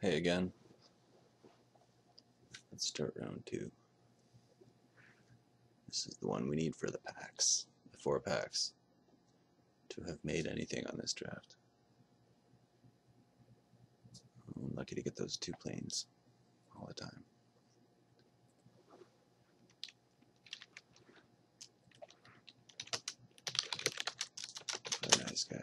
Hey again. Let's start round 2. This is the one we need for the packs, the 4 packs, to have made anything on this draft. I'm lucky to get those 2 planes all the time. What a nice guy.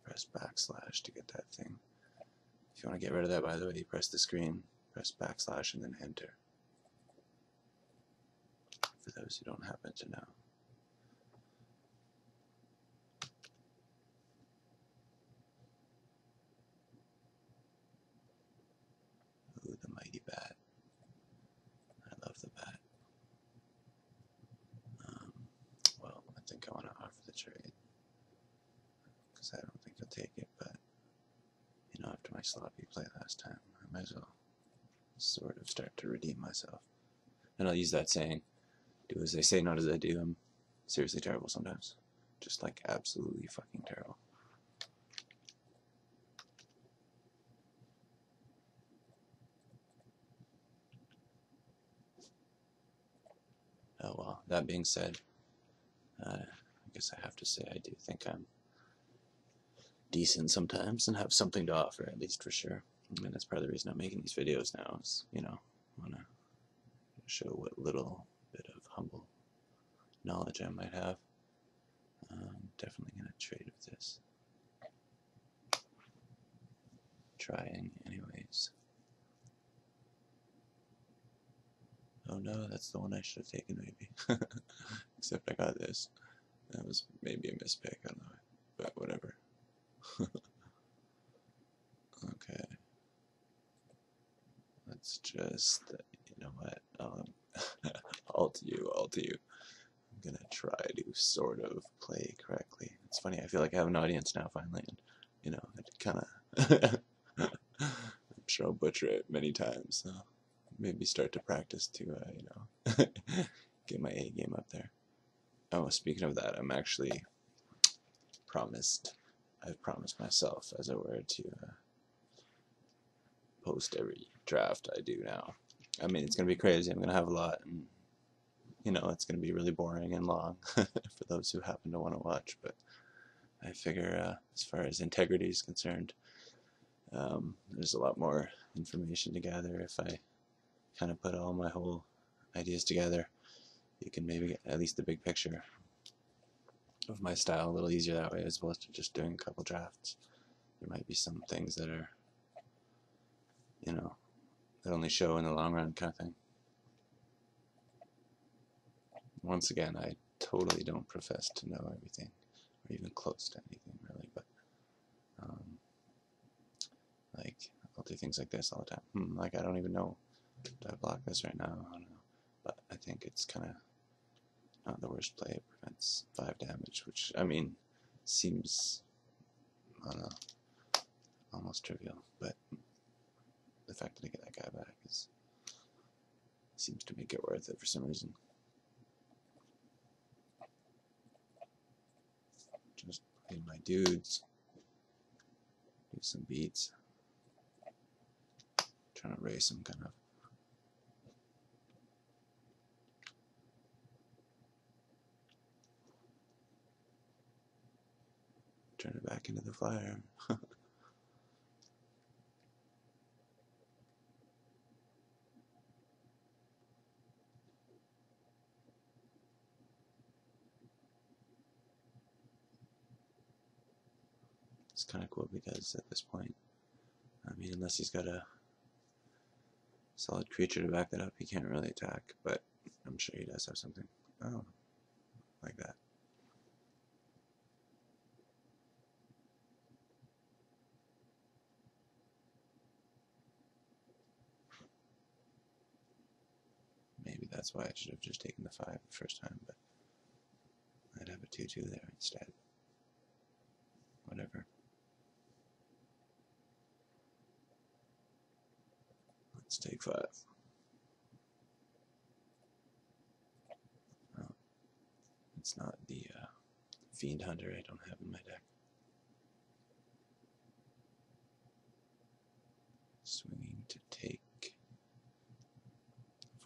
Press backslash to get that thing. If you want to get rid of that, by the way, you press the screen, press backslash, and then enter. For those who don't happen to know. Ooh, the mighty bat. I love the bat. Well, I think I want to offer the trade, because I don't think he'll take it, but you know, after my sloppy play last time, I might as well sort of start to redeem myself. And I'll use that saying, do as they say, not as I do. I'm seriously terrible sometimes. Just like absolutely fucking terrible. Oh well, that being said, I guess I have to say I do think I'm decent sometimes and have something to offer, at least for sure. I mean, that's part of the reason I'm making these videos now, is, you know, I want to show what little bit of humble knowledge I might have. Definitely going to trade with this. Trying anyways. Oh no, that's the one I should have taken maybe. Except I got this. That was maybe a mispick, I don't know. But whatever. Okay. Let's just, you know what, all to you. I'm gonna try to sort of play correctly. It's funny, I feel like I have an audience now finally, and, you know, it kinda, I'm sure I'll butcher it many times, so maybe start to practice to, you know, get my A game up there. Oh, speaking of that, I'm actually I've promised myself, as it were, to post every draft I do now. I mean, it's going to be crazy. I'm going to have a lot, and, you know, it's going to be really boring and long for those who happen to want to watch, but I figure as far as integrity is concerned, there's a lot more information to gather if I kind of put all my whole ideas together. You can maybe get at least the big picture of my style a little easier that way, as opposed to just doing a couple drafts. There might be some things that are, you know, that only show in the long run kind of thing. Once again, I totally don't profess to know everything, or even close to anything really, but like, I'll do things like this all the time. Like, I don't even know, do I block this right now? I don't know, but I think it's kind of not the worst play. It prevents 5 damage, which, I mean, seems, I don't know, almost trivial, but the fact that I get that guy back seems to make it worth it for some reason. Just play my dudes, do some beats, trying to race them kind of. Turn it back into the flyer. It's kind of cool because at this point, I mean, unless he's got a solid creature to back that up, he can't really attack, but I'm sure he does have something. Oh, like that. Maybe that's why I should have just taken the 5 the first time, but I'd have a 2-2 there instead. whatever. Let's take 5. Oh, it's not the Fiend Hunter I don't have in my deck. Swinging to take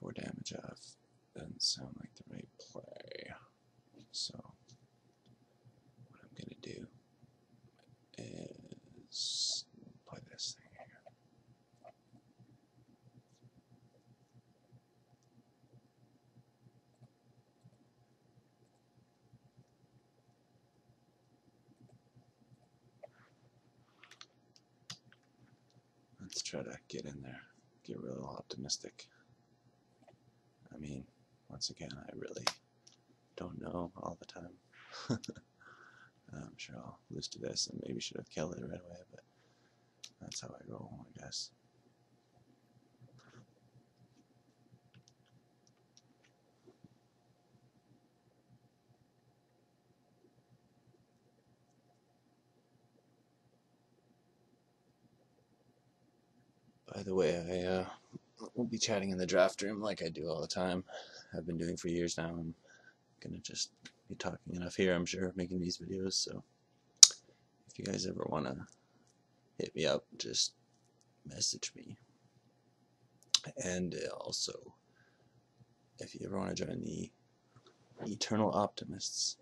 4 damage off doesn't sound like the right play. So what I'm gonna do is play this thing here. Let's try to get in there, get real optimistic. I mean, once again, I really don't know all the time. I'm sure I'll lose to this and maybe should have killed it right away, but that's how I roll, I guess. By the way, I will be chatting in the draft room like I do all the time. I've been doing for years now. I'm gonna just be talking enough here, I'm sure, making these videos. So if you guys ever wanna hit me up, just message me. And also, if you ever want to join the Eternal Optimists,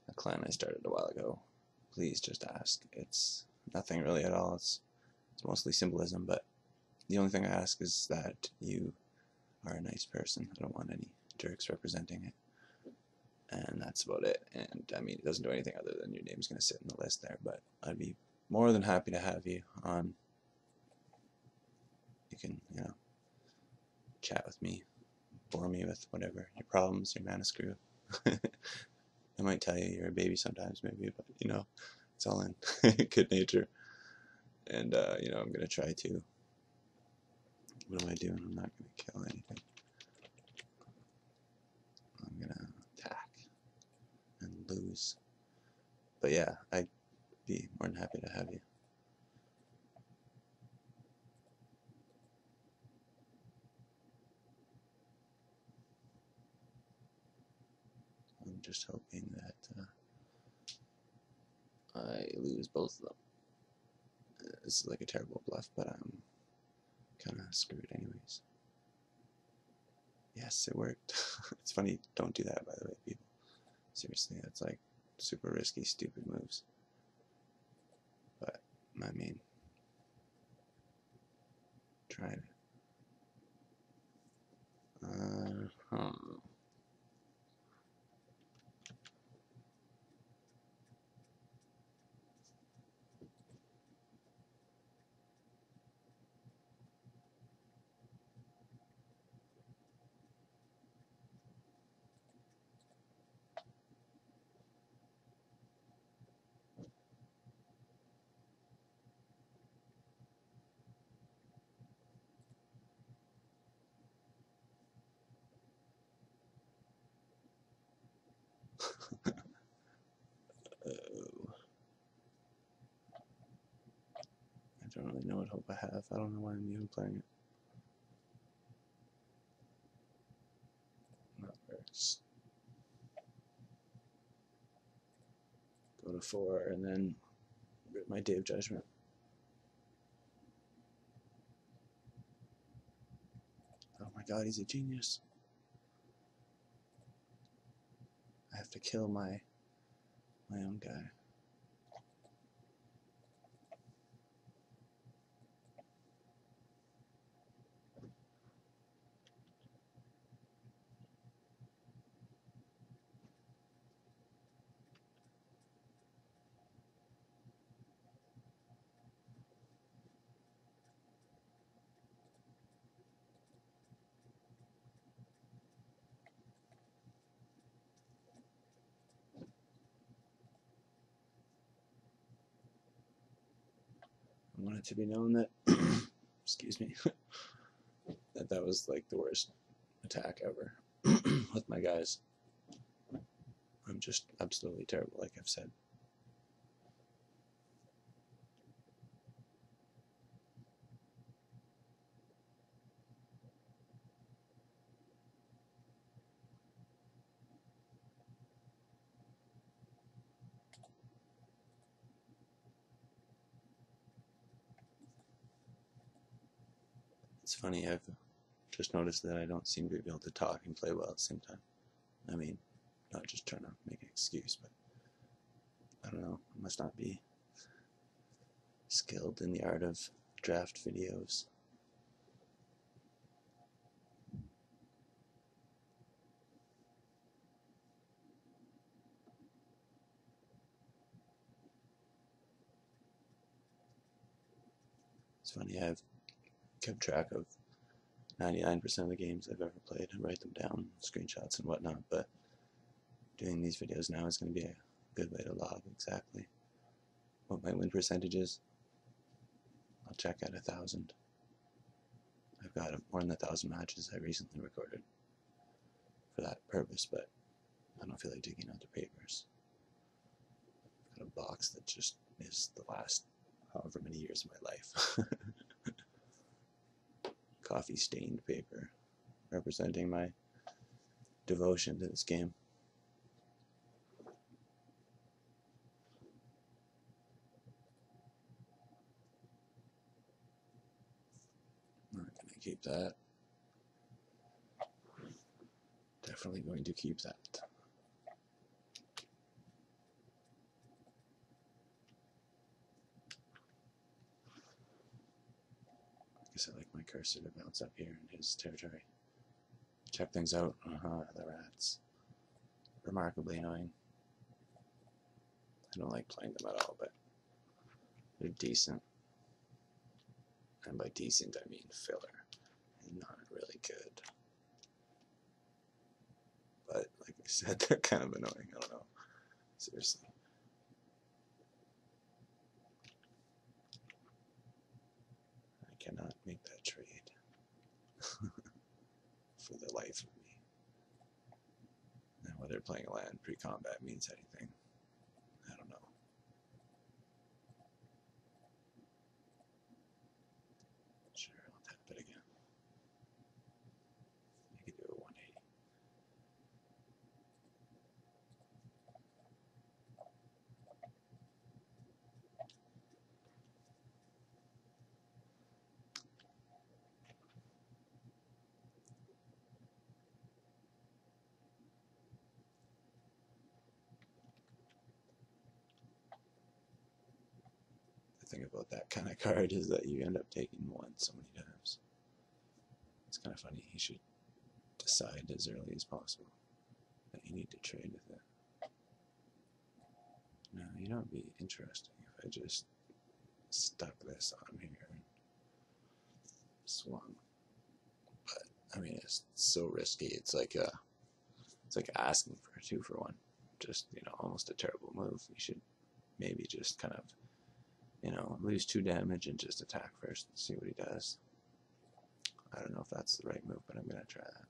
a clan I started a while ago, please just ask. It's nothing really at all. It's mostly symbolism, but the only thing I ask is that you are a nice person. I don't want any jerks representing it. And that's about it. And I mean, it doesn't do anything other than your name's going to sit in the list there, but I'd be more than happy to have you on. You can, chat with me, bore me with whatever, your problems, your mana screw. I might tell you you're a baby sometimes, maybe, but, it's all in good nature. And, I'm going to try to. What am I doing? I'm not going to kill anything. I'm going to attack and lose. But yeah, I'd be more than happy to have you. I'm just hoping that I lose both of them. This is like a terrible bluff, but I'm kind of screwed anyways. Yes, it worked. It's funny, don't do that, by the way, people. Seriously, that's like super risky, stupid moves. But, I mean, try it. I don't really know what hope I have. I don't know why I'm even playing it. That works. Go to 4 and then rip my Day of Judgment. Oh my god, he's a genius. I have to kill my own guy. I want it to be known that, excuse me, that was like the worst attack ever with my guys. I'm just absolutely terrible, like I've said. It's funny, I've just noticed that I don't seem to be able to talk and play well at the same time. I mean, not just trying to make an excuse, but I don't know, I must not be skilled in the art of draft videos. It's funny, I've kept track of 99% of the games I've ever played and write them down, screenshots and whatnot, but doing these videos now is going to be a good way to log exactly what my win percentage is. I'll check at 1,000. I've got more than 1,000 matches I recently recorded for that purpose, but I don't feel like digging out the papers. I've got a box that just is the last however many years of my life. Coffee stained paper representing my devotion to this game. I'm not going to keep that. Definitely going to keep that. I guess I like my cursor to bounce up here in his territory. Check things out. The rats. Remarkably annoying. I don't like playing them at all, but they're decent. And by decent, I mean filler. And not really good. But, like I said, they're kind of annoying. I don't know. Seriously. I cannot make that trade. For the life of me. And whether playing a land pre-combat means anything, I don't know. Sure, I'll tap it again. You can do a 180. The thing about that kind of card is that you end up taking one so many times. It's kind of funny. You should decide as early as possible that you need to trade with it. Now, you know, it'd be interesting if I just stuck this on here and swung. But I mean, it's so risky. It's like asking for a 2-for-1. Just, you know, almost a terrible move. You should maybe just kind of, you know, lose 2 damage and just attack first and see what he does. I don't know if that's the right move, but I'm gonna try that.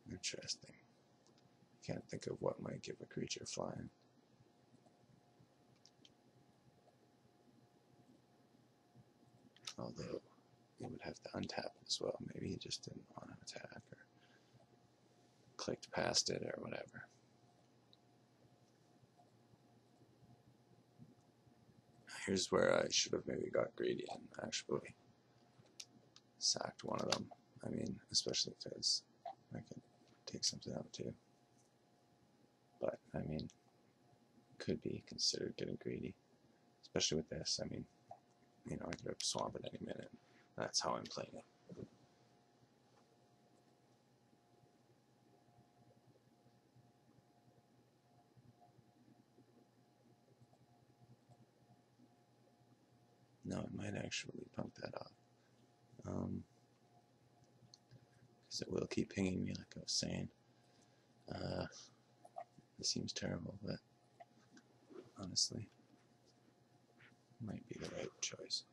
Interesting. Can't think of what might give a creature flying. Although he would have to untap it as well. Maybe he just didn't want to attack or clicked past it or whatever. Here's where I should have maybe got greedy and actually sacked one of them. I mean, especially because I could take something out too. But, I mean, could be considered getting greedy. Especially with this. I mean, you know, I could have swamp at any minute. That's how I'm playing it. No, it might actually pump that off. Because it will keep pinging me, like I was saying. It seems terrible, but honestly, might be the right choice.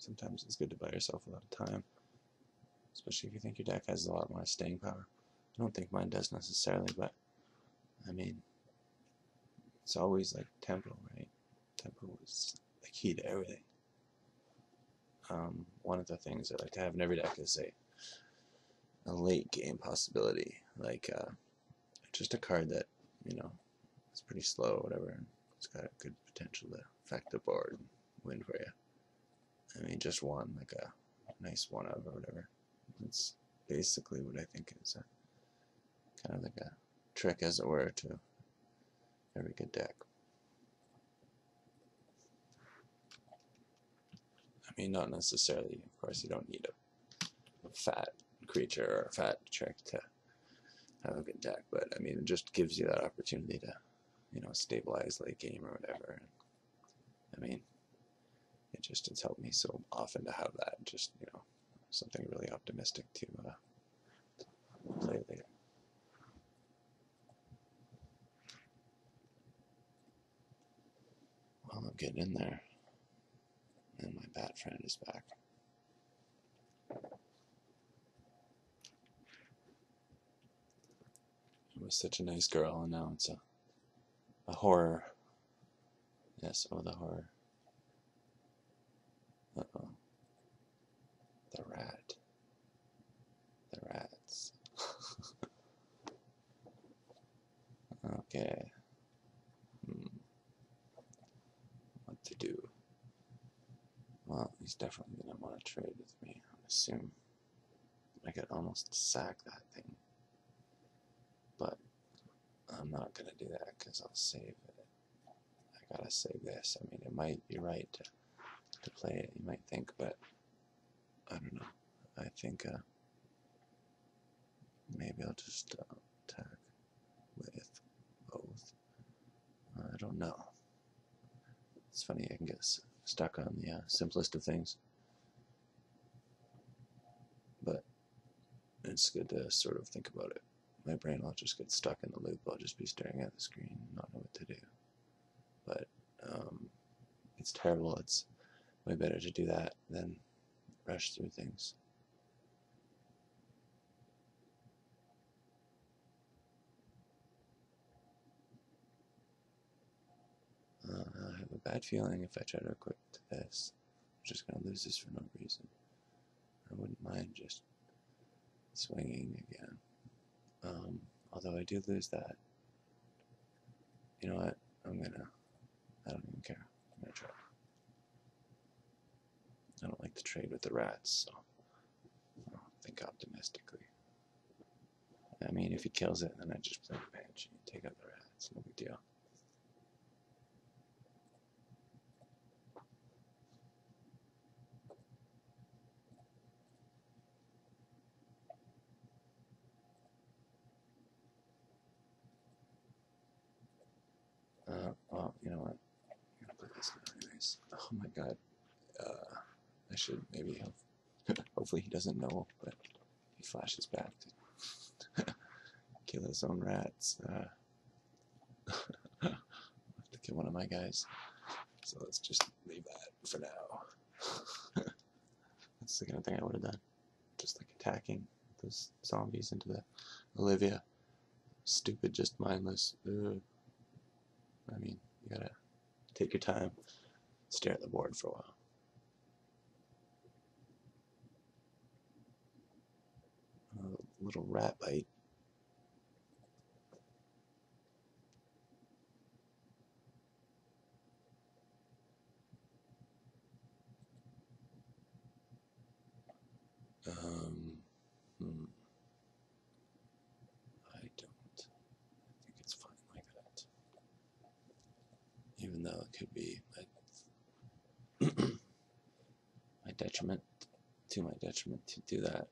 sometimes it's good to buy yourself a lot of time, especially if you think your deck has a lot more staying power. I don't think mine does necessarily, but I mean, it's always like tempo, right? Tempo is the key to everything. One of the things I like to have in every deck is a late game possibility, like just a card that, you know, is pretty slow or whatever, and it's got a good potential to affect the board and win for you. I mean, just one, like a nice one of or whatever. That's basically what I think is kind of like a trick, as it were, to every good deck. I mean, not necessarily, of course, you don't need a fat creature or a fat trick to have a good deck, but I mean, it just gives you that opportunity to, you know, stabilize late game or whatever. And, I mean, it's helped me so often to have that, just, you know, something really optimistic to play later. Well, I'm getting in there, and my bat friend is back. It was such a nice girl, and now it's a horror. Yes, oh, the horror. Uh-oh. The rat. The rats. Okay. What to do? Well, he's definitely going to want to trade with me, I assume. I could almost sack that thing. But I'm not going to do that because I'll save it. I gotta save this. I mean, it might be right to play it, you might think, but I don't know. I think maybe I'll just attack with both. I don't know. It's funny, I can get stuck on the simplest of things. But it's good to sort of think about it. My brain will just get stuck in the loop. I'll just be staring at the screen and not know what to do. But it's terrible. It's way better to do that than rush through things. I have a bad feeling if I try to equip to this, I'm just going to lose this for no reason. I wouldn't mind just swinging again. Although I do lose that. You know what? I don't even care. I'm going to try. I don't like to trade with the rats, so I'll think optimistically. I mean, if he kills it, then I just play the Banshee and take out the rats. No big deal. Well, you know what? I'm going to play this now anyways. Oh my god. I should maybe have... Hopefully he doesn't know, but he flashes back to kill his own rats. I'll have to kill one of my guys. So let's just leave that for now. That's the kind of thing I would have done. Just like attacking those zombies into the Olivia. Stupid, just mindless. Ugh. I mean, you gotta take your time, stare at the board for a while. A little rat bite. I don't. I think it's fine like that. Even though it could be my detriment, to do that.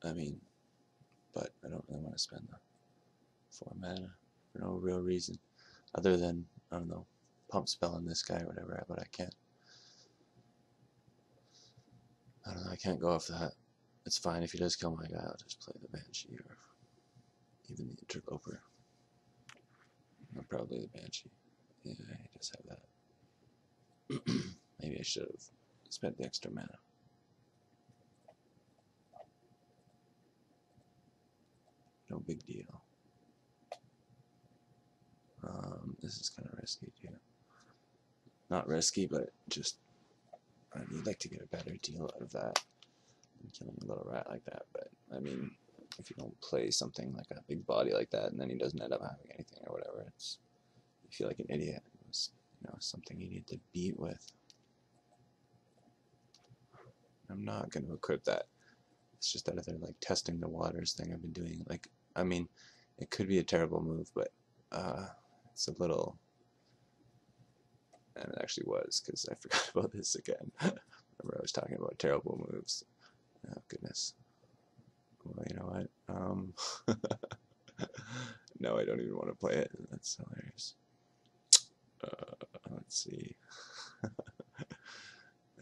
I mean, but I don't really want to spend the 4 mana for no real reason, other than, I don't know, pump spell on this guy or whatever, but I can't. I don't know, I can't go off that. It's fine if he does kill my guy, I'll just play the Banshee or even the Interloper. Probably the Banshee. Yeah, he does have that. Maybe I should have spent the extra mana. No big deal. This is kind of risky too. Not risky, but just I'd like to get a better deal out of that than killing a little rat like that. But I mean, if you don't play something like a big body like that, and then he doesn't end up having anything or whatever, it's you feel like an idiot. It was, you know, something you need to beat with. I'm not going to equip that. It's just that other like testing the waters thing I've been doing. Like, I mean, it could be a terrible move, but it's a little. And it actually was, because I forgot about this again. Remember I was talking about terrible moves. Oh, goodness. Well, you know what? No, I don't even want to play it. That's hilarious. Let's see.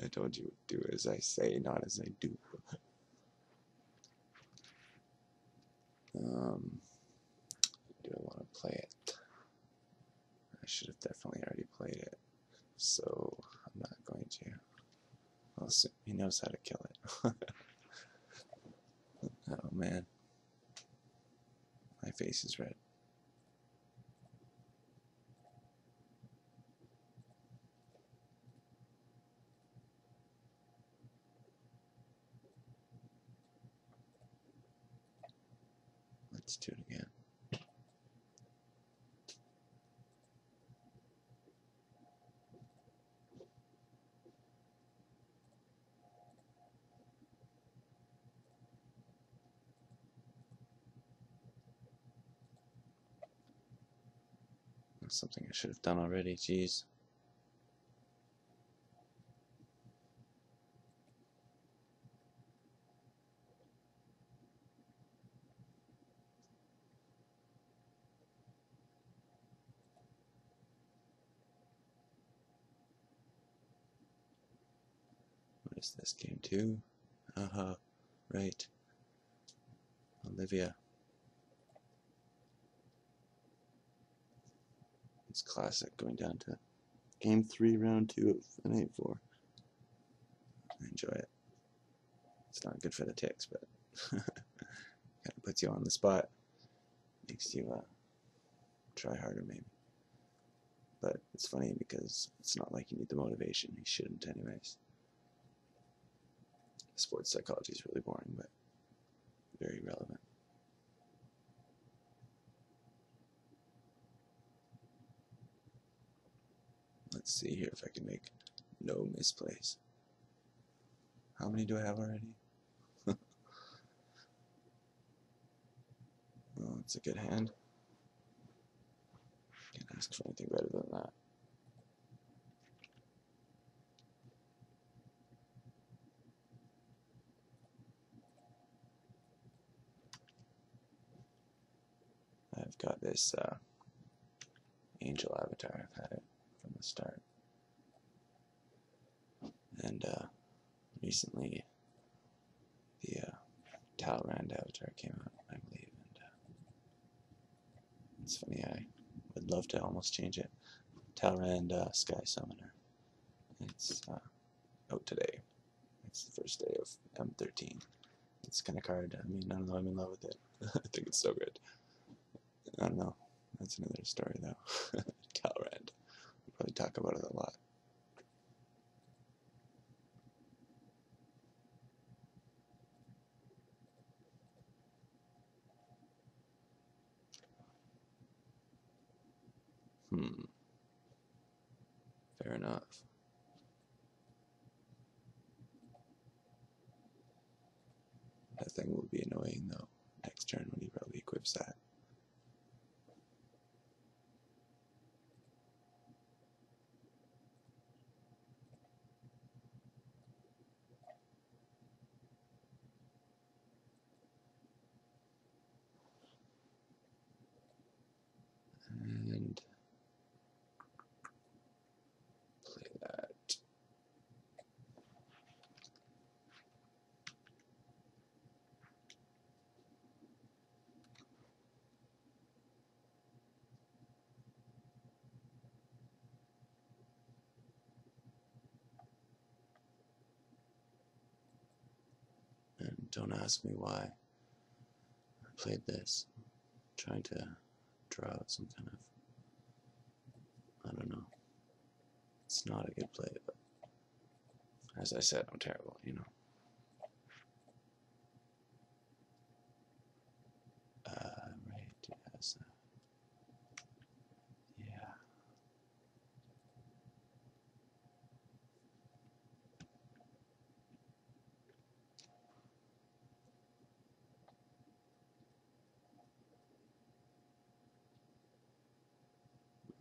I told you, do as I say, not as I do. Do I want to play it? I should have definitely already played it. So I'm not going to. Well, he knows how to kill it. Oh man, my face is red. Let's do it again. That's something I should have done already, jeez. What is this, game 2? Right. Olivia. It's classic, going down to game 3, round 2 of an 8-4. I enjoy it. It's not good for the ticks, but kind of puts you on the spot. Makes you try harder, maybe. But it's funny because it's not like you need the motivation. You shouldn't, anyways. Sports psychology is really boring, but very relevant. Let's see here if I can make no misplays. How many do I have already? Well, it's a good hand. Can't ask for anything better than that. I've got this angel avatar. I've had it from the start. And recently the Talrand avatar came out, I believe. And it's funny, I would love to almost change it. Talrand Sky Summoner. It's out today. It's the first day of M13. It's kind of card. I mean, I don't know, I'm in love with it. I think it's so good. I don't know. That's another story, though. Talrand. We'll probably talk about it a lot. Fair enough. That thing will be annoying, though, next turn when he probably equips that. And play that. Don't ask me why I played this. I'm trying to draw out some kind of, I don't know. It's not a good play, but as I said, I'm terrible, you know. Right, yes. Yeah.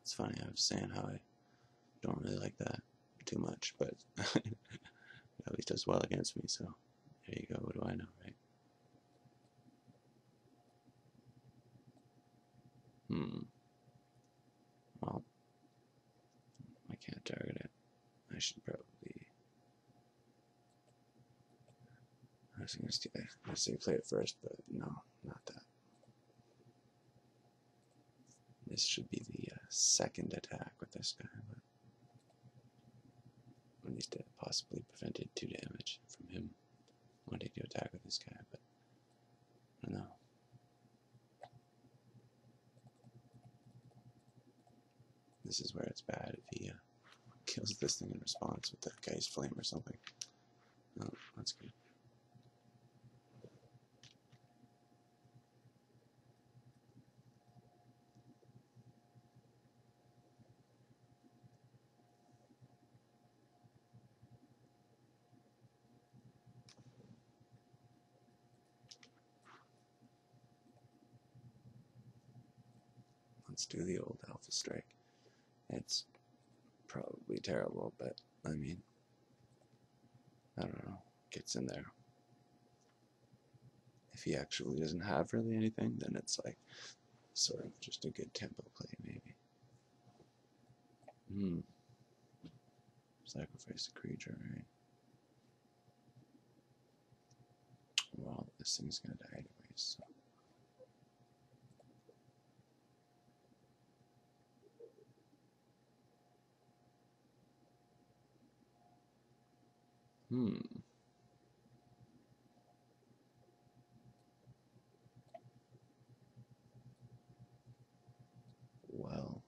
It's funny, I was saying how I don't really like that too much, but it at least does well against me, so there you go, what do I know, right? Well, I can't target it. I should probably, I was gonna say play it first, but no, not that. This should be the second attack with this guy, but at least it possibly prevented 2 damage from him wanting to attack with this guy, but I don't know. This is where it's bad if he kills this thing in response with that guy's flame or something. No, that's good. Let's do the old Alpha Strike. It's probably terrible, but I mean, I don't know, gets in there. If he actually doesn't have really anything, then it's like sort of just a good tempo play, maybe. Sacrifice the creature, right? Well, this thing's gonna die anyways, so. Well.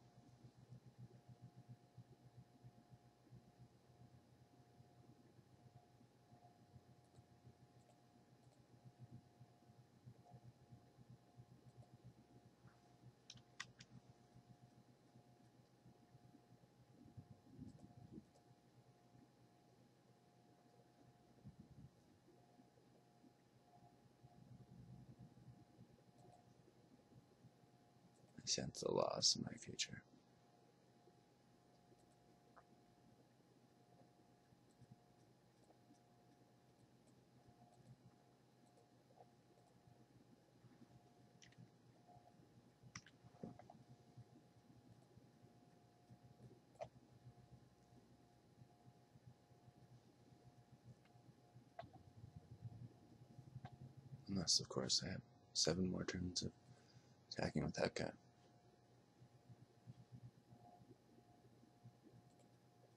I sense a loss in my future. Unless, of course, I have 7 more turns of attacking with that guy.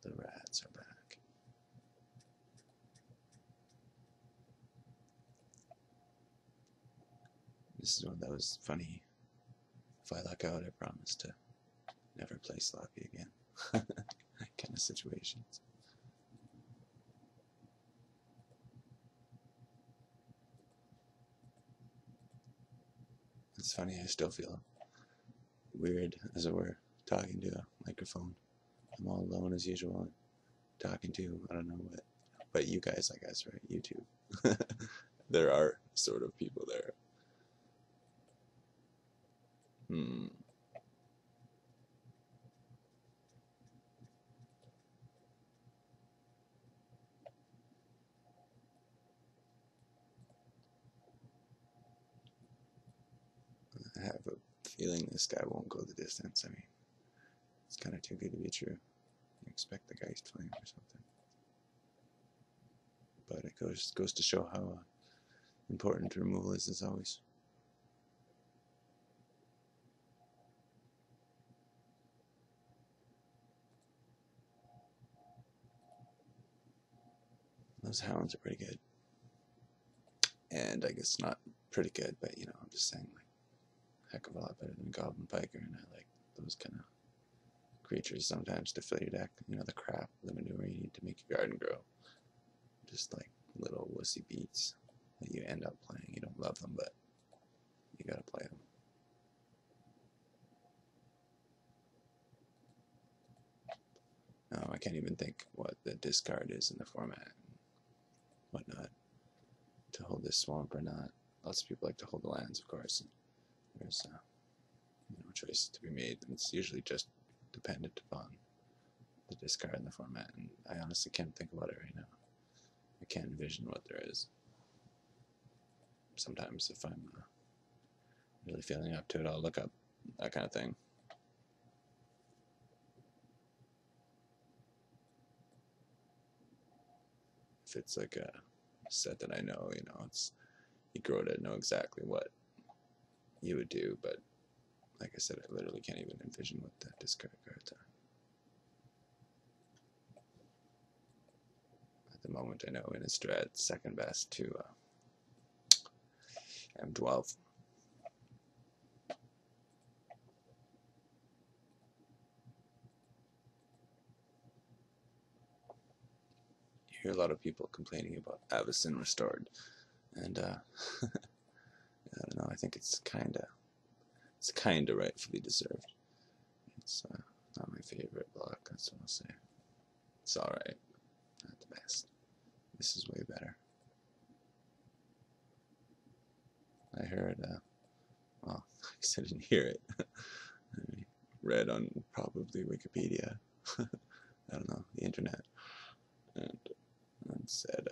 The rats are back. This is one that was funny. If I luck out, I promise to never play sloppy again. Kind of situations. It's funny, I still feel weird, as it were, talking to a microphone. I'm all alone as usual, talking to, I don't know what, but you guys, I guess, right? YouTube. There are sort of people there. I have a feeling this guy won't go the distance. I mean, it's kind of too good to be true. You expect the Geist Flame or something. But it goes to show how important removal is, as always. Those hounds are pretty good. and I guess not pretty good, but you know, I'm just saying, like, heck of a lot better than Goblin Piker, and I like those kind of creatures sometimes to fill your deck. You know, the crap, the manure you need to make your garden grow. Just like little wussy beats that you end up playing. You don't love them, but you gotta play them. I can't even think what the discard is in the format and whatnot to hold this swamp or not. Lots of people like to hold the lands, of course. And there's you know, choices to be made, and it's usually just dependent upon the discard in the format. And I honestly can't think about it right now. I can't envision what there is. Sometimes, if I'm really feeling up to it, I'll look up that kind of thing. If it's like a set that I know, you know, it's you grow to know exactly what you would do, but like I said, I literally can't even envision what the discard cards are. At the moment, I know Innistrad second best to M12. You hear a lot of people complaining about Avacyn Restored, and I don't know. I think it's kinda rightfully deserved. It's not my favorite block. That's what I'll say. It's all right, not the best. This is way better. I heard, well, I guess I didn't hear it. I read on probably Wikipedia. I don't know, the internet, and said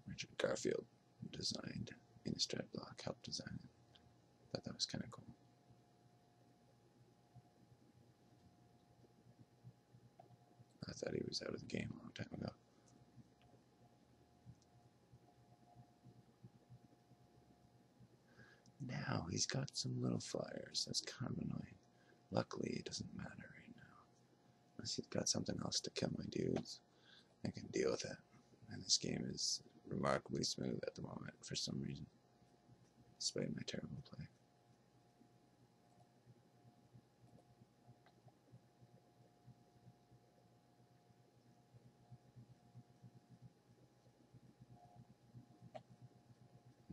Richard Garfield designed Innistrad block, helped design it. Thought that was kind of cool. I thought he was out of the game a long time ago. Now he's got some little flyers. That's kind of annoying. Luckily, it doesn't matter right now. Unless he's got something else to kill my dudes, I can deal with it. And this game is remarkably smooth at the moment for some reason, despite my terrible play.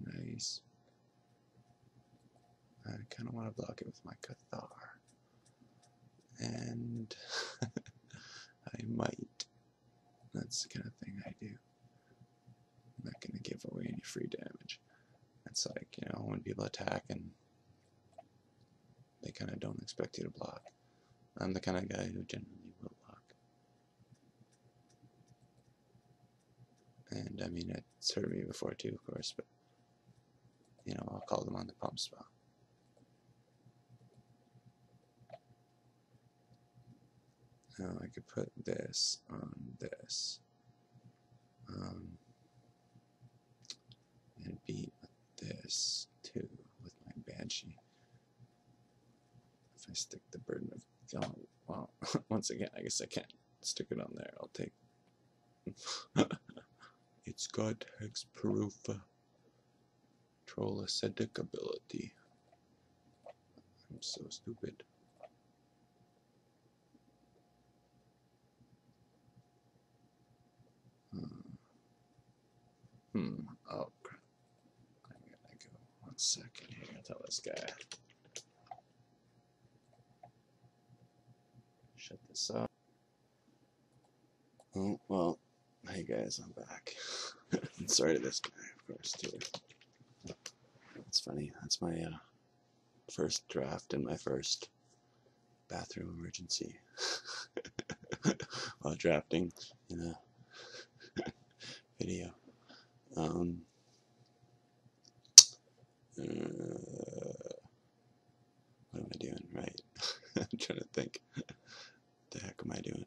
Nice. I kind of want to block it with my Cathar. And I might. That's the kind of thing I do. I'm not going to give away any free damage. It's like, you know, when people attack and they kind of don't expect you to block. I'm the kind of guy who generally will block. And I mean, it's hurt me before too, of course, but you know, I'll call them on the pump spell. Now I could put this on this. And beat this too with my Banshee. If I stick the burden of, oh, well, once again, I guess I can't stick it on there. I'll take. It's got hexproof troll acidic ability. I'm so stupid. Oh crap. I'm gonna go 1 second here and tell this guy. Shut this up. Oh, well, hey guys, I'm back. Sorry to this guy, of course, too. It's funny, that's my first draft and my first bathroom emergency while drafting in a video. What am I doing? Right. I'm trying to think. What the heck am I doing?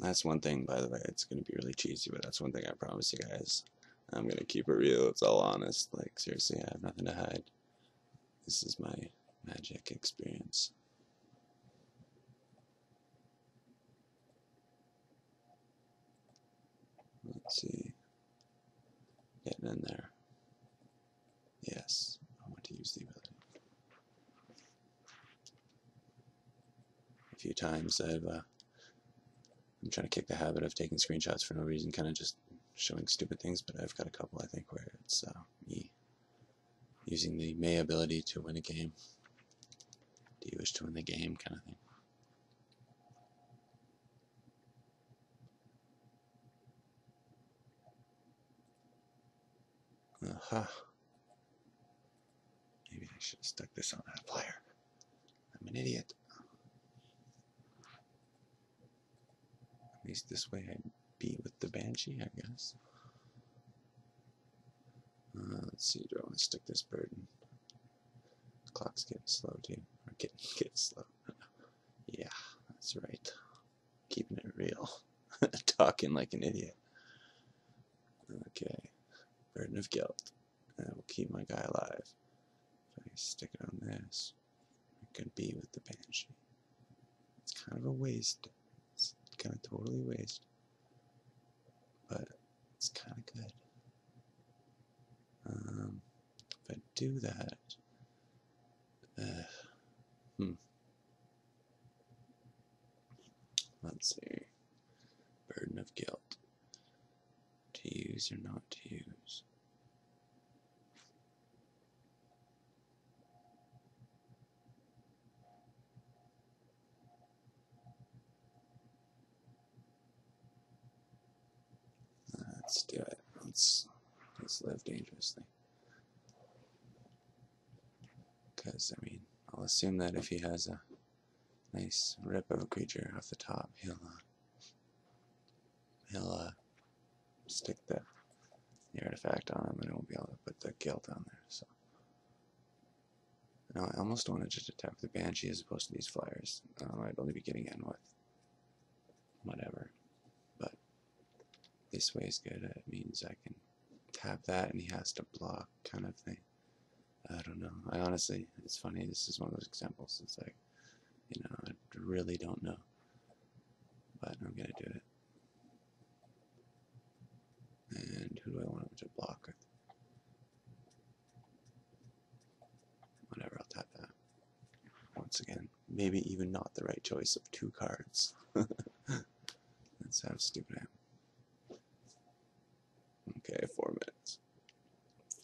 That's one thing, by the way. It's going to be really cheesy, but that's one thing I promise you guys. I'm going to keep it real. It's all honest. Like, seriously, I have nothing to hide. This is my magic experience. Let's see. Getting in there. Yes, I want to use the ability. A few times I'm trying to kick the habit of taking screenshots for no reason, kind of just showing stupid things, but I've got a couple, I think, where it's me using the May ability to win a game. Do you wish to win the game, kind of thing. Aha. Maybe I should have stuck this on that flyer. I'm an idiot. At least this way I beat with the Banshee, I guess. Let's see, do I want to stick this bird in? The clock's getting slow too. Or getting slow. Yeah, that's right. Keeping it real. Talking like an idiot. Okay. Burden of guilt. And I will keep my guy alive. If I stick it on this, I could be with the Banshee. It's kind of a waste. It's kind of totally waste. But it's kind of good. If I do that, let's see. Burden of guilt. To use or not to use? Let's do it. Let's live dangerously. Because, I mean, I'll assume that if he has a nice rip of a creature off the top, he'll stick the artifact on him and I won't be able to put the guilt on there. So now I almost wanted to attack the Banshee as opposed to these flyers. I'd only be getting in with whatever. But this way is good. It means I can tap that and he has to block, kind of thing. I don't know. I honestly, it's funny. This is one of those examples. It's like, you know, I really don't know. But I'm going to do it. And who do I want him to block with? Whatever, I'll tap that. Once again, maybe even not the right choice of 2 cards. That's how stupid I am. Okay, 4 minutes.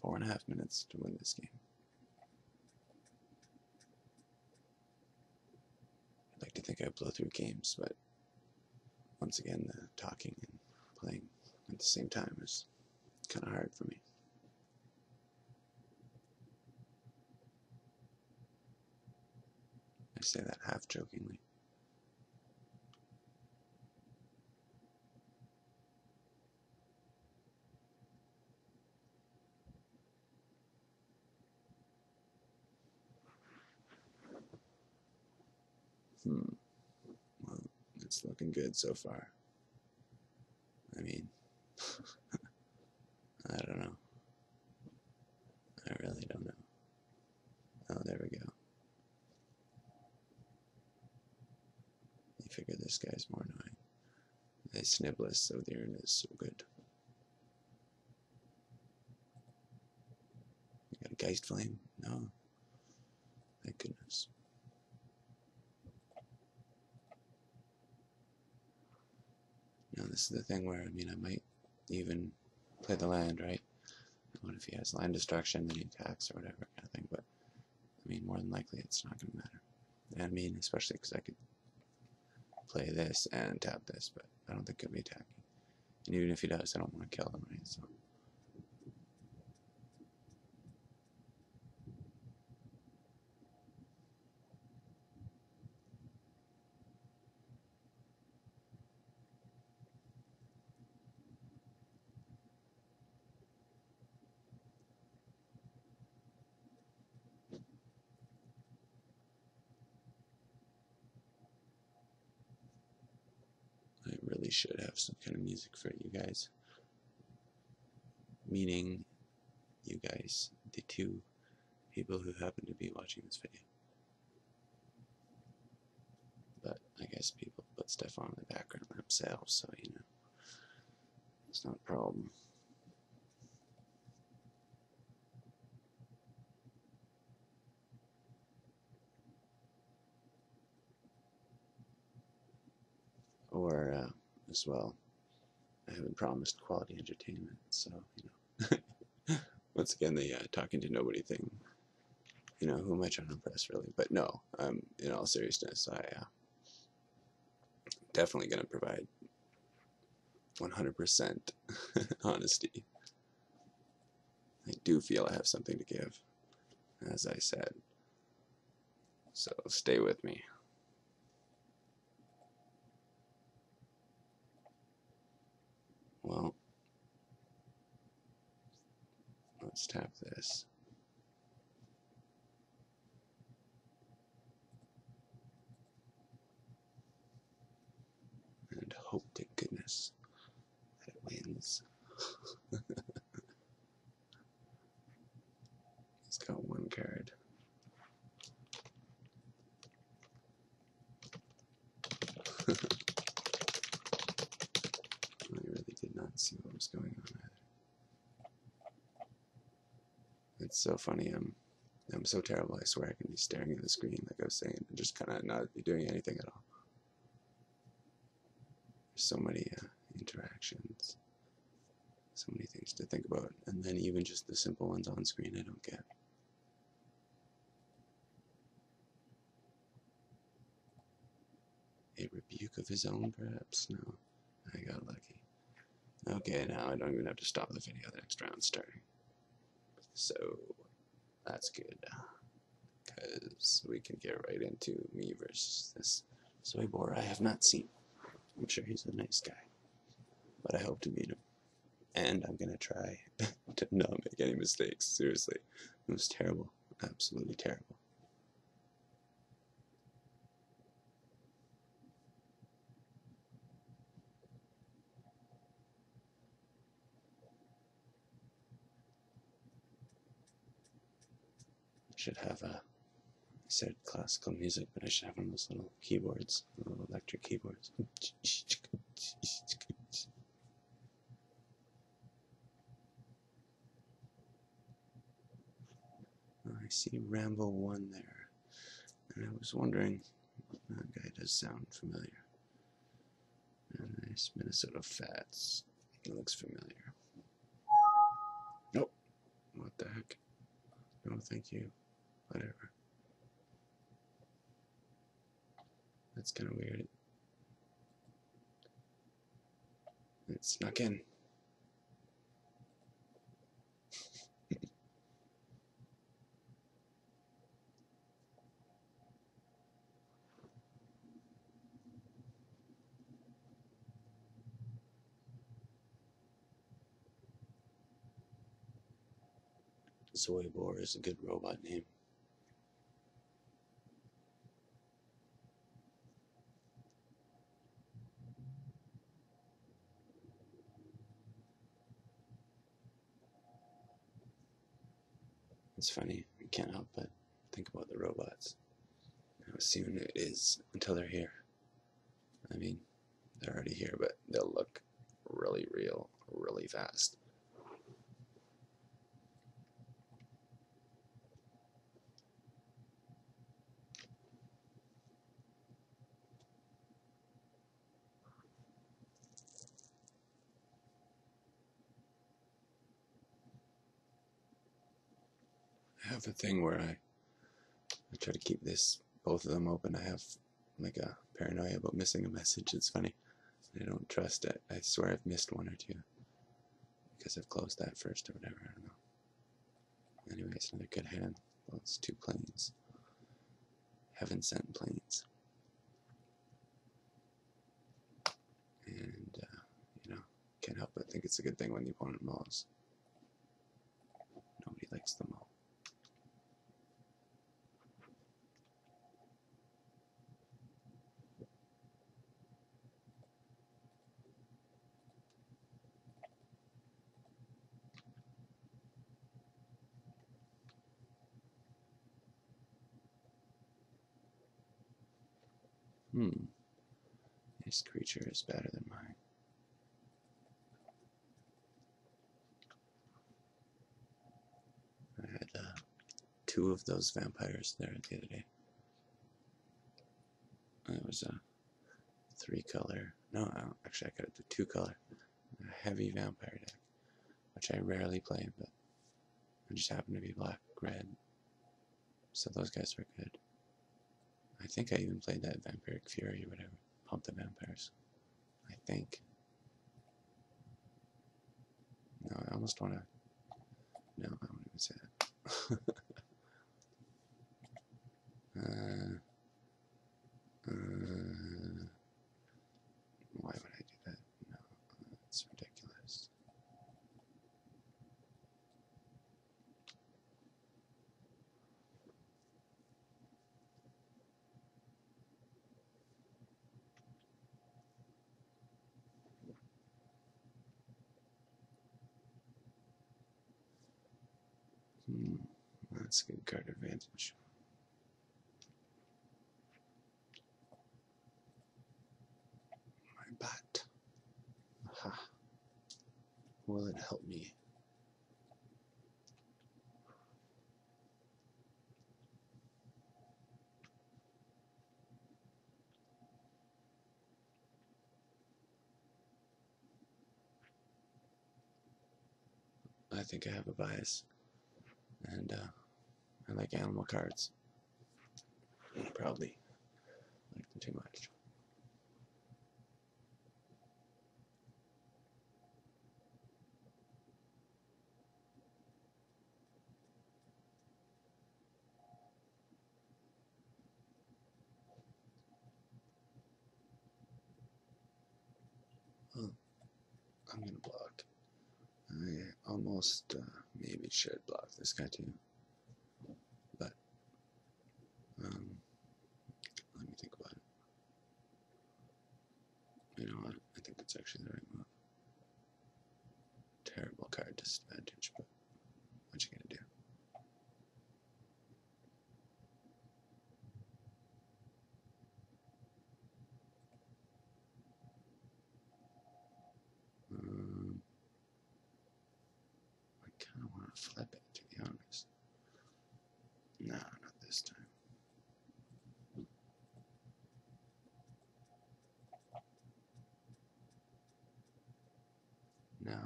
4.5 minutes to win this game. I'd like to think I blow through games, but once again, the talking and playing at the same time is kind of hard for me. I say that half jokingly. Well, it's looking good so far. I mean, I don't know. I really don't know. Oh, there we go. You figure this guy's more annoying. The Sniblis of the urn is so good. You got a Geist Flame? No. Thank goodness. Now this is the thing where, I mean, I might even play the land, right? What if he has land destruction, then he attacks or whatever kind of thing, but I mean, more than likely it's not going to matter. And I mean, especially because I could play this and tap this, but I don't think he'll be attacking. And even if he does, I don't want to kill him, right? So. I really should have some kind of music for you guys. Meaning, you guys, the 2 people who happen to be watching this video. But I guess people put stuff on in the background themselves, so you know, it's not a problem. as well. I haven't promised quality entertainment, so, once again, the talking to nobody thing, who am I trying to impress, really? But no, in all seriousness, I definitely going to provide 100% honesty. I do feel I have something to give, as I said. So stay with me. Well, let's tap this. And hope to goodness that it wins. It's got one card. I really did not see what was going on either. It's so funny. I'm so terrible. I swear I can be staring at the screen, like I was saying, and just kind of not be doing anything at all. There's so many interactions, so many things to think about, and then even just the simple ones on screen I don't get. A rebuke of his own, perhaps? No, I got lucky. Okay, now I don't even have to stop the video. The next round's starting. So, that's good. Because we can get right into me versus this soy boar I have not seen. I'm sure he's a nice guy. But I hope to meet him. And I'm going to try to not make any mistakes. Seriously. It was terrible. Absolutely terrible. I should have I said classical music, but I should have one of those little keyboards, little electric keyboards. I see Rambo 1 there, and I was wondering, that guy does sound familiar. And nice Minnesota Fats, it looks familiar. Nope, what the heck? No, thank you. Whatever. That's kind of weird. It snuck in. Soy Boar is a good robot name. It's funny, you can't help but think about the robots. How soon it is until they're here. I mean, they're already here, but they'll look really real, really fast. I have a thing where I try to keep both of them open. I have like a paranoia about missing a message. It's funny. I don't trust it. I swear I've missed one or two because I've closed that first or whatever. I don't know. Anyways, another good hand. Well, it's 2 planes. Heaven sent planes. And, can't help but think it's a good thing when the opponent mauls. Nobody likes the maul. This creature is better than mine. I had 2 of those vampires there the other day. It was 3-color. No, actually I could do 2-color. A heavy vampire deck, which I rarely play, but I just happen to be black, red. So those guys were good. I think I even played that Vampiric Fury or whatever. Pump the Vampires. I think. No, I almost want to... No, I won't even say that. Why would I do that? No, it's ridiculous. That's a good card advantage. My bat. Aha. Will it help me? I think I have a bias. And I like animal cards. I probably like them too much. Oh, I'm gonna block. I almost maybe should block this guy too. But let me think about it. You know what? I think that's actually the right move. Terrible card disadvantage, but what you gonna do? I kind of want to flip it, to be honest. No, not this time. No.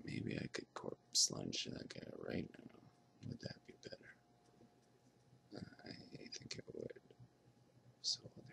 Maybe I could corpse lunge that guy right now. Would that be better? I think it would. So there.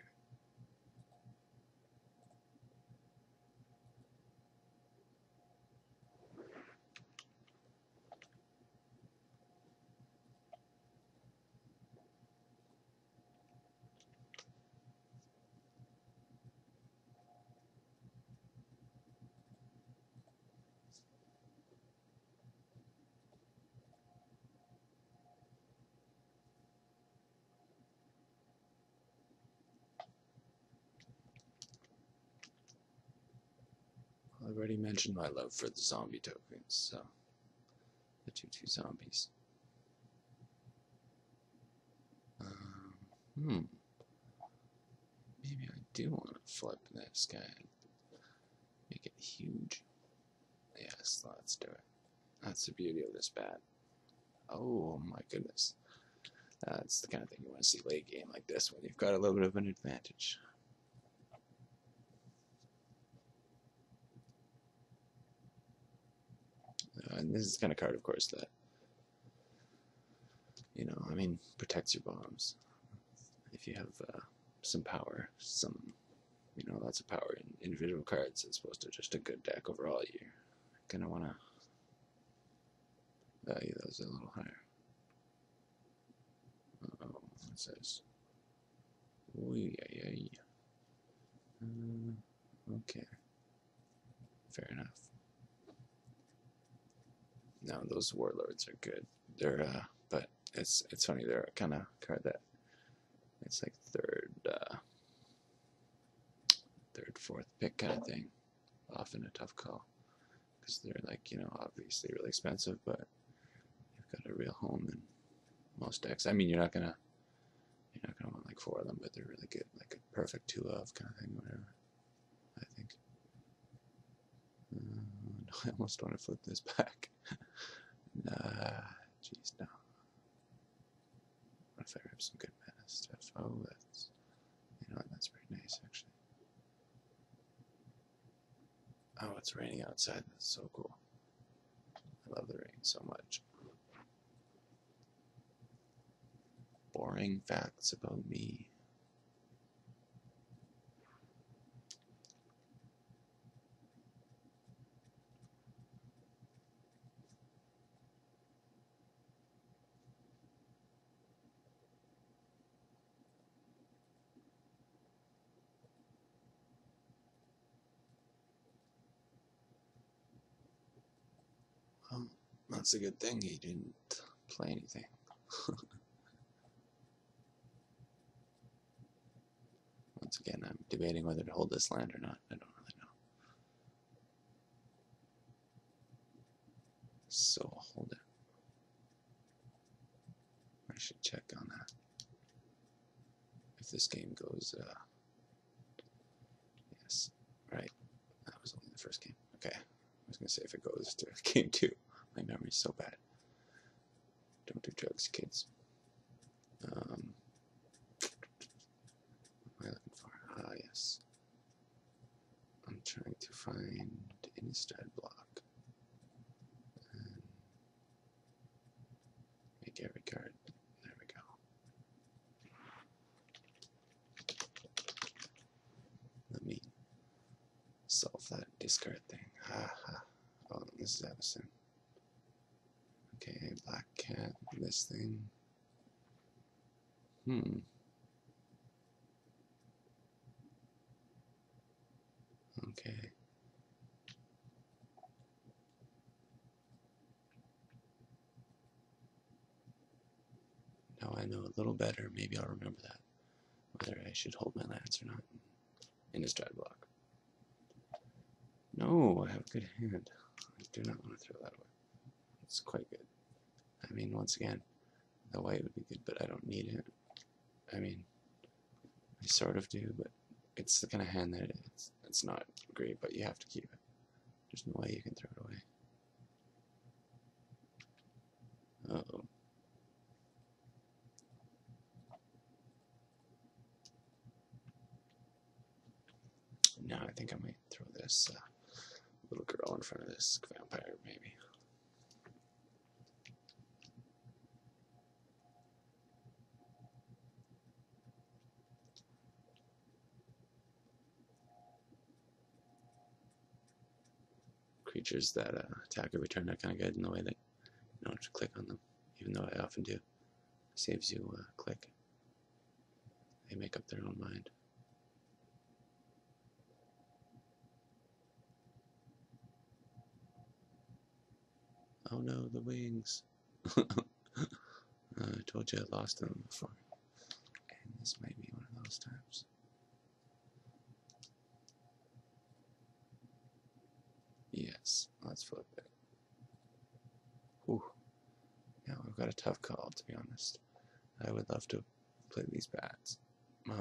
I already mentioned my love for the zombie tokens, so the 2/2 zombies. Maybe I do want to flip this guy. Make it huge. Yes, let's do it. That's the beauty of this bat. Oh my goodness. That's the kind of thing you want to see late game like this when you've got a little bit of an advantage. And this is the kind of card, of course, that, you know, I mean, protects your bombs. If you have some power, you know, lots of power in individual cards as opposed to just a good deck overall, you're gonna want to value those a little higher. Uh-oh, it says, okay, fair enough. Now those warlords are good. They're but it's funny. They're a kind of card that it's like third, fourth pick kind of thing. Often a tough call because they're like, you know, obviously really expensive, but you've got a real home in most decks. I mean, you're not gonna want like 4 of them, but they're really good, like a perfect 2 of kind of thing, whatever. I think. I almost want to flip this back. Jeez, no. What if I rip some good mana stuff? Oh, that's, you know what, that's pretty nice actually. Oh, it's raining outside. That's so cool. I love the rain so much. Boring facts about me. That's a good thing he didn't play anything. Once again, I'm debating whether to hold this land or not. I don't really know. So I'll hold it. I should check on that. If this game goes, yes, right. That was only the first game. Okay. I was going to say if it goes to game 2. My memory's so bad. Don't do drugs, kids. What am I looking for? Ah, yes. I'm trying to find Innistrad block. And make every card. There we go. Let me solve that discard thing. Ha ha. Oh, this is Addison. Okay, black cat, this thing. Okay. Now I know a little better. Maybe I'll remember that. Whether I should hold my lance or not. Innistrad block. No, I have a good hand. I do not want to throw that away. It's quite good. I mean, once again, the white would be good, but I don't need it. I mean, I sort of do, but it's the kind of hand that it's not great, but you have to keep it. There's no way you can throw it away. Uh-oh. Now I think I might throw this little girl in front of this vampire, maybe. Creatures that attack every turn are kind of good in the way that you don't have to click on them, even though I often do. It saves you a click. They make up their own mind. Oh no, the wings. I told you I lost them before. And this might be one of those times. Yes, let's flip it. Whew. Yeah, we've got a tough call, to be honest. I would love to play these bats. It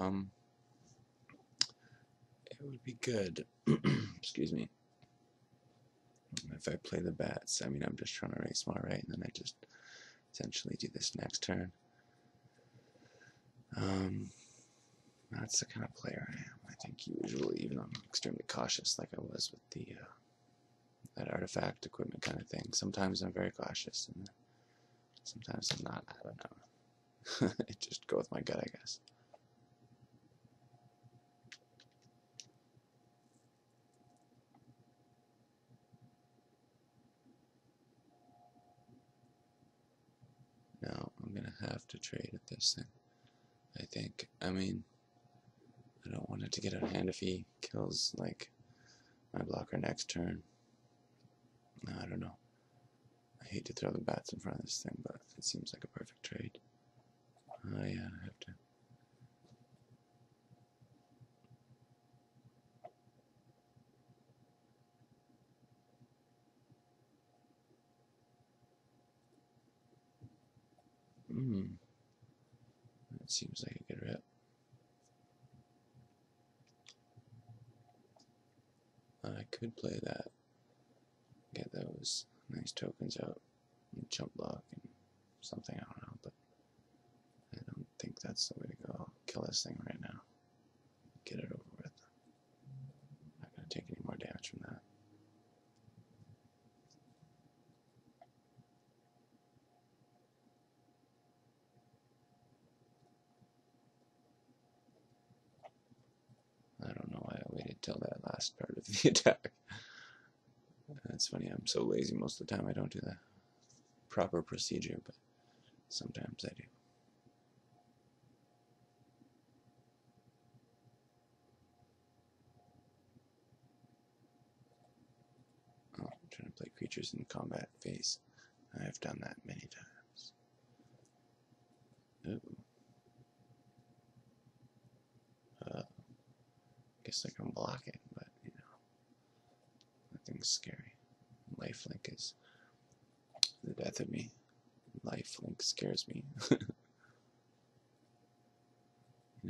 would be good. Excuse me. If I play the bats, I mean, I'm just trying to race more, right? And then I just essentially do this next turn. That's the kind of player I am. I think usually, even though I'm extremely cautious, like I was with the that artifact equipment kind of thing. Sometimes I'm very cautious, and sometimes I'm not. I don't know. It just go with my gut, I guess. Now I'm gonna have to trade at this thing. I think. I mean, I don't want it to get out of hand if he kills like my blocker next turn. I don't know. I hate to throw the bats in front of this thing, but it seems like a perfect trade. Oh yeah, I have to. That seems like a good rep. I could play that. Get those nice tokens out and jump block and something, I don't know, but I don't that's the way to go. I'll kill this thing right now. Get it over with. Not going to take any more damage from that. I don't know why I waited till that last part of the attack. It's funny, I'm so lazy most of the time I don't do the proper procedure, but sometimes I do. Oh, I'm trying to play creatures in combat phase. I've done that many times. Ooh. Guess I can block it, but you know, nothing's scary. Lifelink is the death of me. Lifelink scares me. You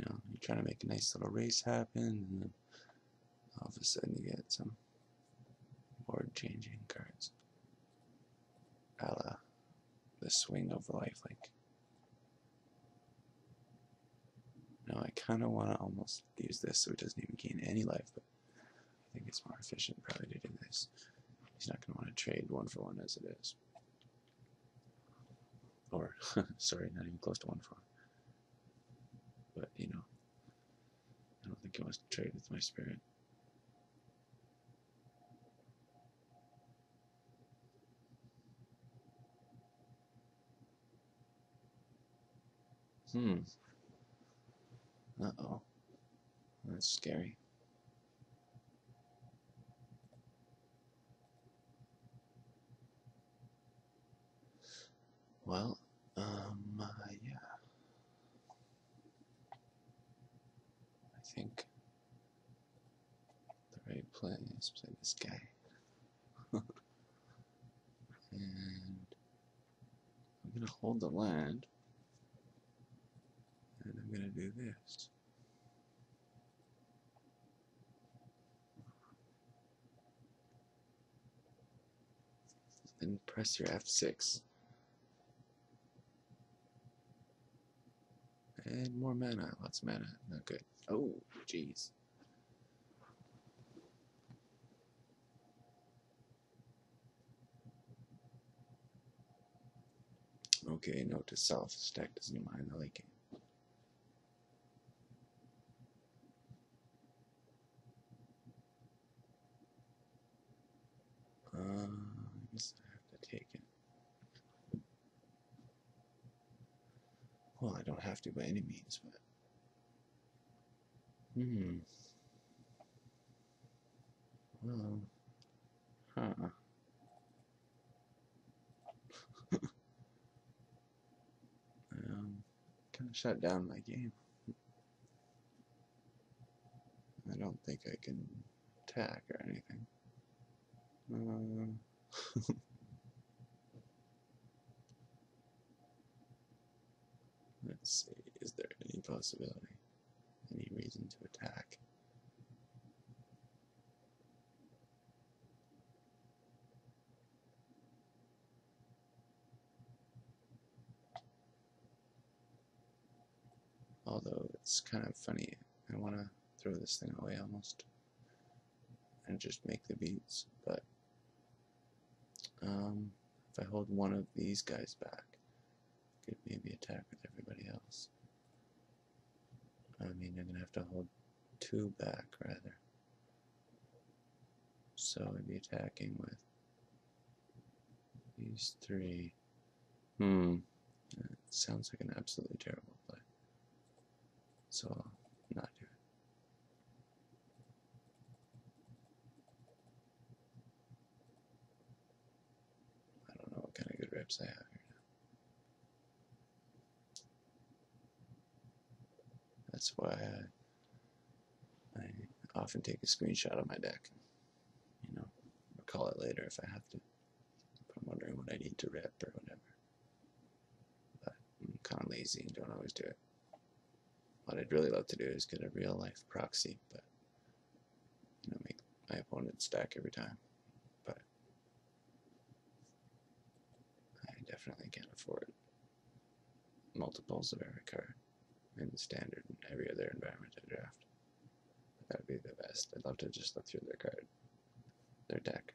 know, you're trying to make a nice little race happen, and then all of a sudden you get some board changing cards. A la the swing of lifelink. Now I kind of want to almost use this so it doesn't even gain any life, but I think it's more efficient probably to do this. He's not going to want to trade 1-for-1 as it is. Or, sorry, not even close to 1-for-1. But, you know, I don't think he wants to trade with my spirit. Uh-oh. That's scary. Well, yeah. I think the right play is play this guy. And I'm going to hold the land. And I'm going to do this. Then press your F6. And more mana. Lots of mana. Not good. Oh, jeez. Okay, note to self. Stack doesn't mind the late game. I guess I have to take it. Well, I don't have to by any means, but... Well... Huh. Kind of shut down my game. I don't think I can attack or anything. Let's see, is there any possibility, any reason to attack? Although it's kind of funny, I want to throw this thing away almost and just make the beats, but if I hold one of these guys back, I could maybe attack with everybody else. I mean, I'm going to have to hold 2 back, rather. So I'd be attacking with these 3. It sounds like an absolutely terrible play. So I'll not do it. I don't know what kind of good reps I have here now. That's why I often take a screenshot of my deck. You know, recall it later if I have to. If I'm wondering what I need to rep or whatever. But I'm kind of lazy and don't always do it. What I'd really love to do is get a real life proxy, but you know, make my opponent stack every time. But I definitely can't afford multiples of every card. in the standard and every other environment I draft. That would be the best. I'd love to just look through their deck.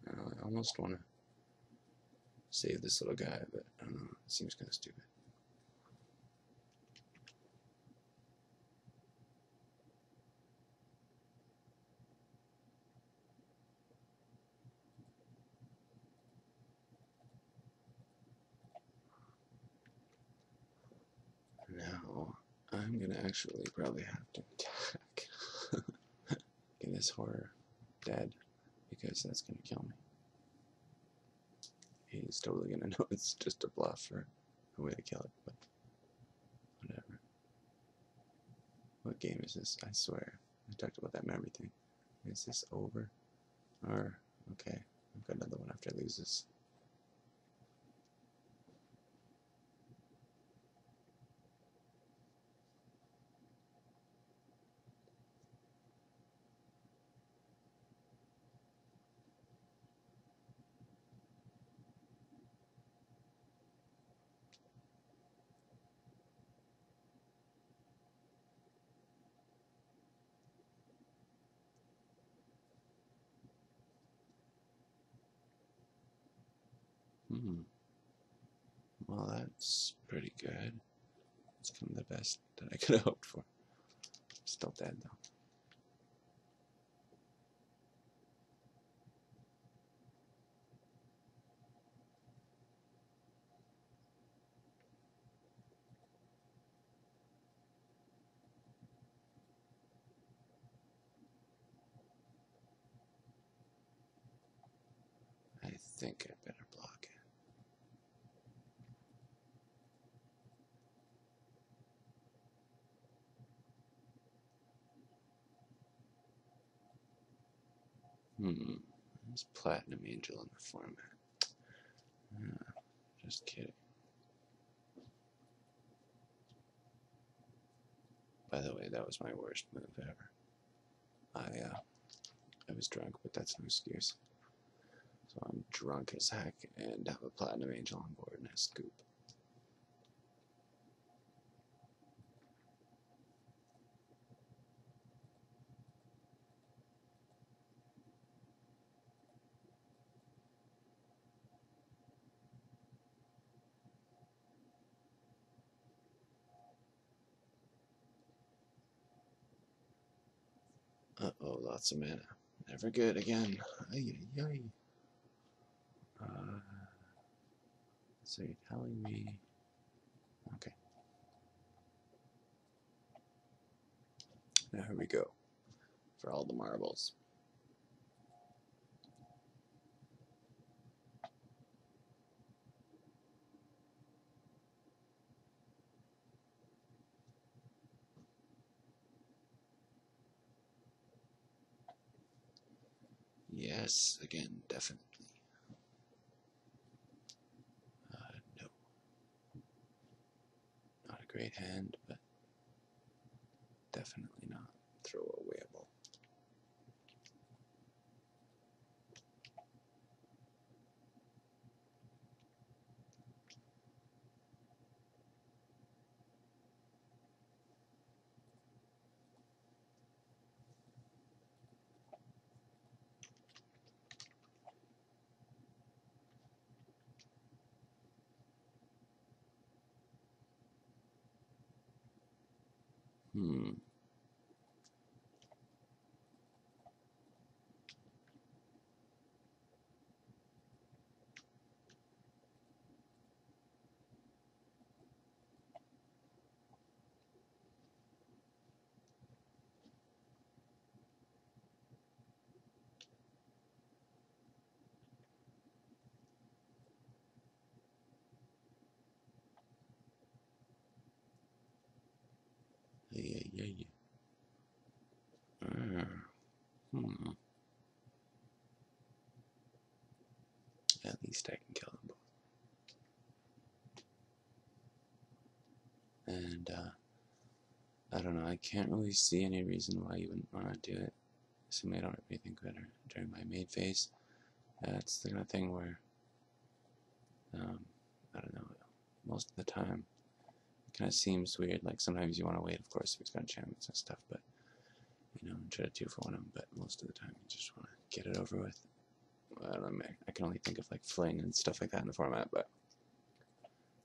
I almost want to save this little guy, but I don't know, it seems kind of stupid. Now, I'm going to actually probably have to attack. Get this horror dead, because that's going to kill me. He's totally going to know it's just a bluff or a way to kill it, but whatever. What game is this? I swear. I talked about that memory thing. Is this over? Or, okay, I've got another one after I lose this. Well, that's pretty good. It's kind of the best that I could have hoped for. Still dead, though. I think I better block it. There's Platinum Angel in the format. Just kidding. By the way, that was my worst move ever. I was drunk, but that's no excuse. So I'm drunk as heck and have a Platinum Angel on board and I scoop. Uh-oh, lots of mana. Never good again. Ay, ay, ay. So you're telling me... Okay. Now here we go. For all the marbles. Yes, again, definitely. No. Not a great hand, but definitely not throwawayable. Yeah. At least I can kill them both. And I don't know, I can't really see any reason why you wouldn't want to do it, assuming I don't have anything good during my main phase. That's the kind of thing where, I don't know, most of the time it kind of seems weird. Like sometimes you want to wait, of course, if he's got enchantments and stuff, but try to 2-for-1 him, but most of the time you just want to get it over with. I can only think of like fling and stuff like that in the format, but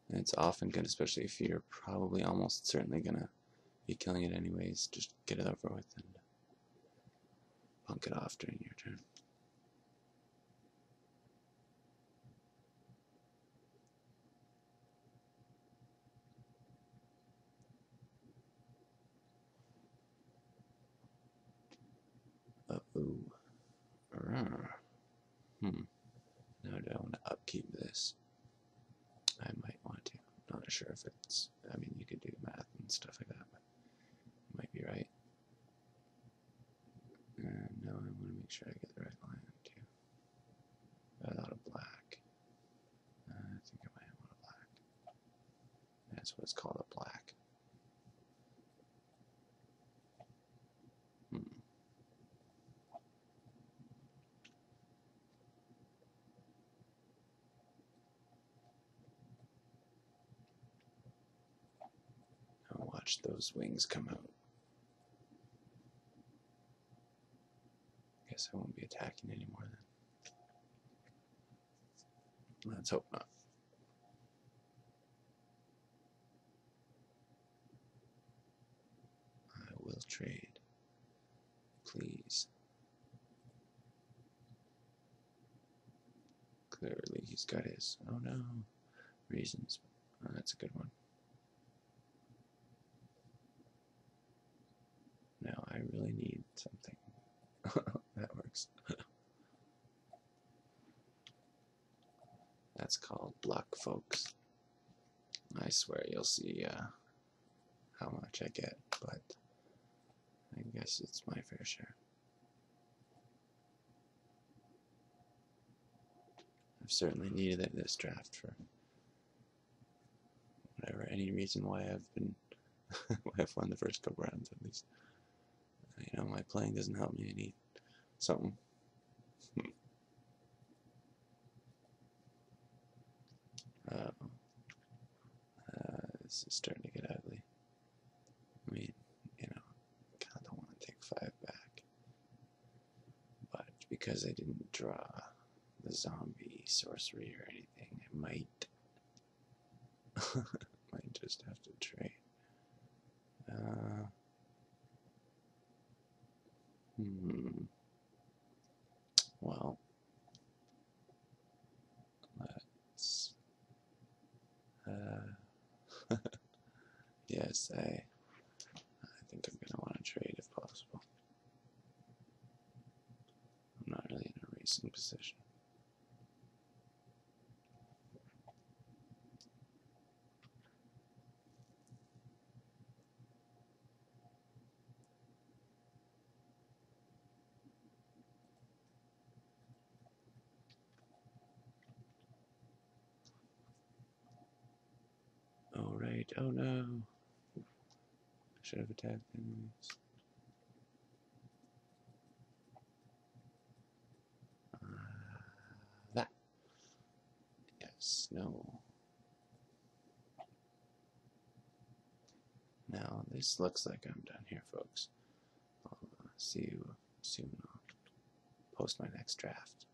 it's often good, especially if you're probably almost certainly gonna be killing it anyways. Just get it over with and punk it off during your turn. Uh-oh. Now do I want to upkeep this? I might want to. Not sure if it's, I mean, you could do math and stuff like that, but you might be right. And now I want to make sure I get the right land too. A lot of black. I think I might want a black. That's what it's called, a black. Now watch those wings come out. Guess I won't be attacking anymore then. Let's hope not. I will trade. Please. Clearly he's got his, oh no, reasons. Oh, that's a good one. Now I really need something. That works. That's called luck, folks. I swear you'll see how much I get, but I guess it's my fair share. I've certainly needed it this draft for whatever, any reason why I've been, why I've won the first couple rounds at least. My playing doesn't help me. I need something. This is starting to get ugly. I mean, kind of don't want to take 5 back. But because I didn't draw the zombie sorcery or anything, I might just have to trade. Well, let's yes, I think I'm gonna want to trade if possible. I'm not really in a racing position. Oh right, oh no. I should have attacked anyways. That. Yes, no. Now, this looks like I'm done here, folks. I'll see you soon. I'll post my next draft.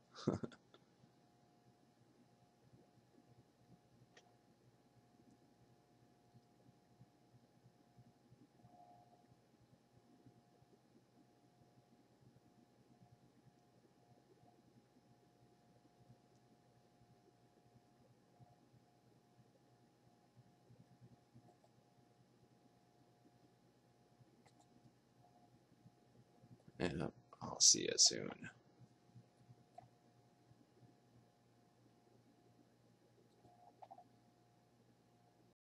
And I'll see you soon.